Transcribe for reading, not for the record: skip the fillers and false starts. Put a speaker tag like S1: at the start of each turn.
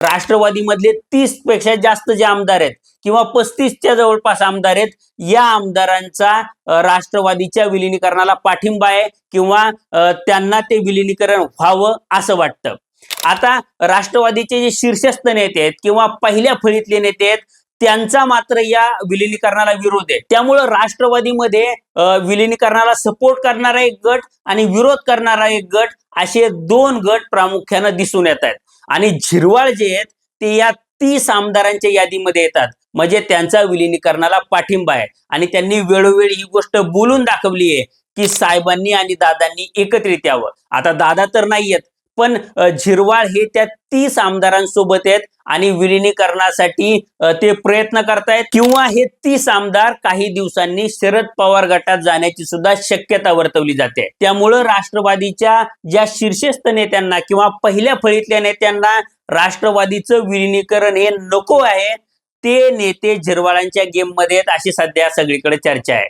S1: राष्ट्रवादीमधले 30 पेक्षा जास्त जे आमदार आहेत किंवा 35च्या जवळपास आमदार आहेत, या आमदारांचा राष्ट्रवादीच्या विलिनीकरणाला पाठिंबा आहे किंवा त्यांना ते विलिनीकरण व्हावं असं वाटतं. आता राष्ट्रवादीचे जे शीर्षस्थ नेते आहेत किंवा पहिल्या फळीतले नेते आहेत, त्यांचा मात्र या विलिनीकरणाला विरोध आहे. त्यामुळं राष्ट्रवादीमध्ये विलिनीकरणाला सपोर्ट करणारा एक गट आणि विरोध करणारा एक गट असे 2 गट प्रामुख्याने दिसून येत आहेत. आणि झिरवाळ जे आहेत ते या 30 आमदारांच्या यादीमध्ये येतात, म्हणजे त्यांचा विलिनीकरणाला पाठिंबा आहे. आणि त्यांनी वेळोवेळी ही गोष्ट बोलून दाखवली आहे की साहेबांनी आणि दादांनी एकत्रित यावं. आता दादा तर नाही आहेत, पण झिरवाळ हे त्या 30 आमदारांसोबत आहेत आणि विलिनीकरणासाठी ते प्रयत्न करतायत किंवा हे 30 आमदार काही दिवसांनी शरद पवार गटात जाण्याची सुद्धा शक्यता वर्तवली जाते. त्यामुळं राष्ट्रवादीच्या ज्या शीर्षस्थ नेत्यांना किंवा पहिल्या फळीतल्या नेत्यांना राष्ट्रवादीचं विलिनीकरण हे नको आहे, ते नेते झिरवाळांच्या गेममध्ये आहेत अशी सध्या सगळीकडे चर्चा आहे.